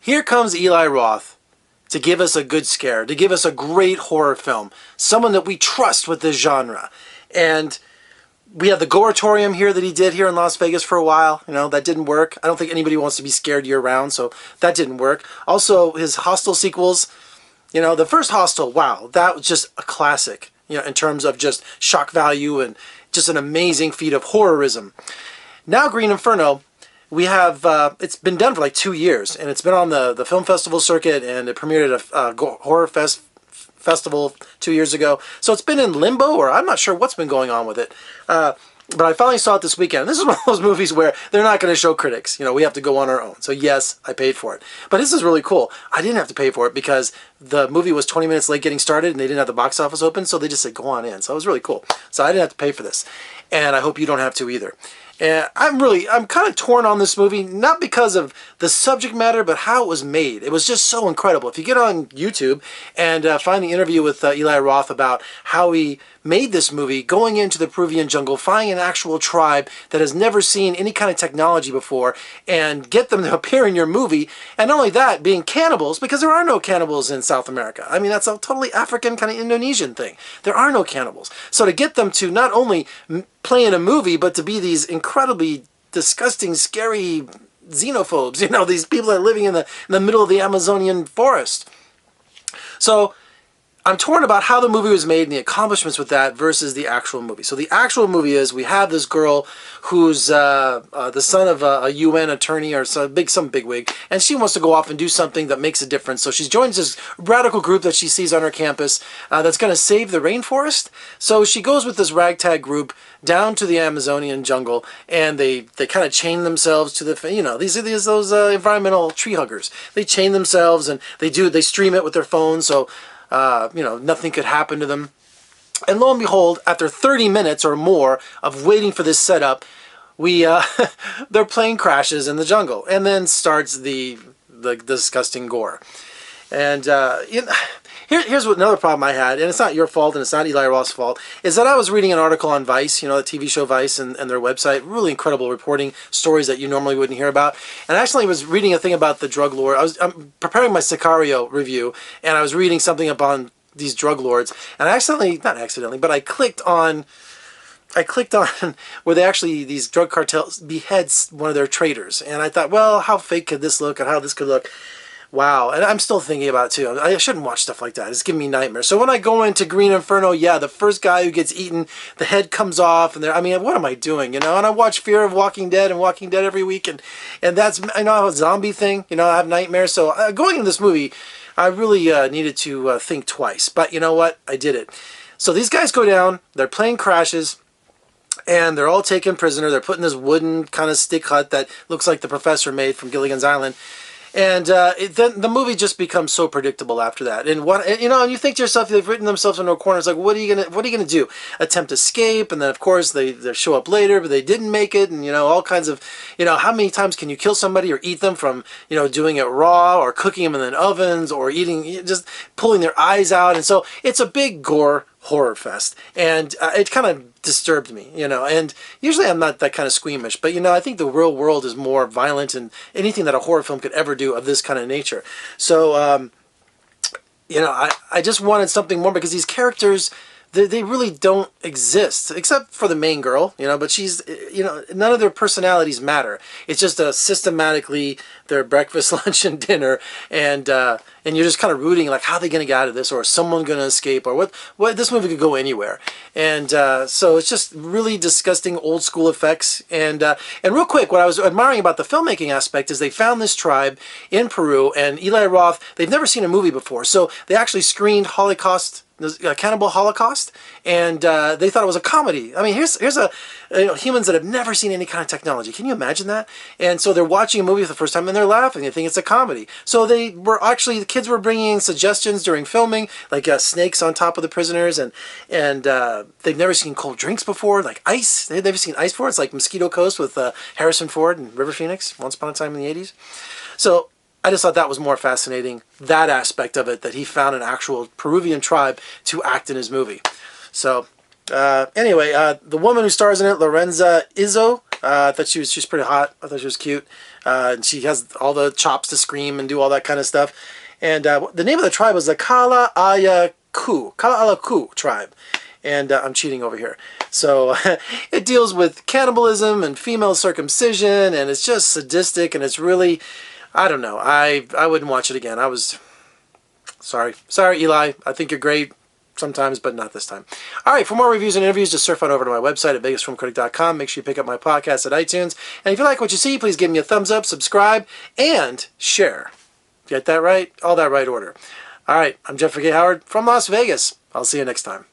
Here comes Eli Roth to give us a good scare, to give us a great horror film, someone that we trust with this genre. And we have the Goratorium here that he did here in Las Vegas for a while. You know, that didn't work. I don't think anybody wants to be scared year-round, so that didn't work. Also, his Hostel sequels, you know, the first Hostel, wow, that was just a classic, you know, in terms of just shock value and just an amazing feat of horrorism. Now Green Inferno, we have, it's been done for like 2 years, and it's been on the film festival circuit, and it premiered at a horror festival 2 years ago. So it's been in limbo, or I'm not sure what's been going on with it. But I finally saw it this weekend. This is one of those movies where they're not going to show critics. You know, we have to go on our own. So yes, I paid for it. But this is really cool. I didn't have to pay for it because the movie was 20 minutes late getting started and they didn't have the box office open. So they just said, go on in. So it was really cool. So I didn't have to pay for this. And I hope you don't have to either. And I'm kind of torn on this movie, not because of the subject matter, but how it was made. It was just so incredible. If you get on YouTube and find the interview with Eli Roth about how he made this movie, going into the Peruvian jungle, finding an actual tribe that has never seen any kind of technology before, and get them to appear in your movie, and not only that, being cannibals, because there are no cannibals in South America. I mean, that's a totally African, kind of Indonesian thing. There are no cannibals. So to get them to not only play in a movie, but to be these incredibly disgusting, scary xenophobes, you know, these people that are living in the middle of the Amazonian forest. So I'm torn about how the movie was made and the accomplishments with that versus the actual movie. So the actual movie is, we have this girl who's the son of a UN attorney or some bigwig, and she wants to go off and do something that makes a difference. So she joins this radical group that she sees on her campus that's going to save the rainforest. So she goes with this ragtag group down to the Amazonian jungle, and they kind of chain themselves to the, you know, those environmental tree huggers. They chain themselves and they stream it with their phones, so you know, nothing could happen to them. And lo and behold, after 30 minutes or more of waiting for this setup, their plane crashes in the jungle, and then starts the disgusting gore. And you know, here's another problem I had, and it's not your fault, and it's not Eli Roth's fault, is that I was reading an article on Vice, you know, the TV show Vice, and their website, really incredible reporting, stories that you normally wouldn't hear about. And I actually was reading a thing about the drug lord. I'm preparing my Sicario review, and I was reading something upon these drug lords, and not accidentally, but I clicked on where these drug cartels beheads one of their traders, and I thought, well, how fake could this look, and how this could look. Wow, and I'm still thinking about it too. I shouldn't watch stuff like that. It's giving me nightmares. So when I go into Green Inferno, yeah, the first guy who gets eaten, the head comes off, and I mean, what am I doing, you know? And I watch Fear of Walking Dead and Walking Dead every week, and that's, I know, I have a zombie thing, you know, I have nightmares. So going into this movie, I really needed to think twice. But you know what? I did it. So these guys go down, their plane crashes, and they're all taken prisoner. They're put in this wooden kind of stick hut that looks like the professor made from Gilligan's Island. And then the movie just becomes so predictable after that. And and you think to yourself, they've written themselves into a corner. It's like, what are you gonna do? Attempt escape? And then of course they show up later, but they didn't make it. And you know, all kinds of, you know, how many times can you kill somebody or eat them from, you know, doing it raw or cooking them in the ovens or just pulling their eyes out. And so it's a big gore horror fest, and it kind of disturbed me, you know. And usually I'm not that kind of squeamish, but you know, I think the real world is more violent than anything that a horror film could ever do of this kind of nature. So you know, I just wanted something more, because these characters, they really don't exist, except for the main girl, you know, but she's, you know, none of their personalities matter. It's just systematically their breakfast, lunch, and dinner, and you're just kind of rooting, like, how are they going to get out of this, or is someone going to escape, or what this movie could go anywhere. And so it's just really disgusting old school effects. And real quick, what I was admiring about the filmmaking aspect is they found this tribe in Peru, and Eli Roth, they've never seen a movie before, so they actually screened Cannibal Holocaust, and they thought it was a comedy. I mean, here's humans that have never seen any kind of technology. Can you imagine that? And so they're watching a movie for the first time and they're laughing. They think it's a comedy. So the kids were bringing suggestions during filming, like snakes on top of the prisoners, and they've never seen cold drinks before, like ice. They've never seen ice before. It's like Mosquito Coast with Harrison Ford and River Phoenix, Once Upon a Time in the 80s. So I just thought that was more fascinating, that aspect of it, that he found an actual Peruvian tribe to act in his movie. So anyway, the woman who stars in it, Lorenza Izzo, I thought she's pretty hot. I thought she was cute. And she has all the chops to scream and do all that kind of stuff. And the name of the tribe was the Kala'alaku tribe. And I'm cheating over here. So it deals with cannibalism and female circumcision, and it's just sadistic, and it's really, I don't know. I wouldn't watch it again. I was sorry, Eli. I think you're great sometimes, but not this time. All right, for more reviews and interviews, just surf on over to my website at vegasfilmcritic.com. Make sure you pick up my podcast at iTunes. And if you like what you see, please give me a thumbs up, subscribe, and share. Get that right? All that right order. All right, I'm Jeffrey K. Howard from Las Vegas. I'll see you next time.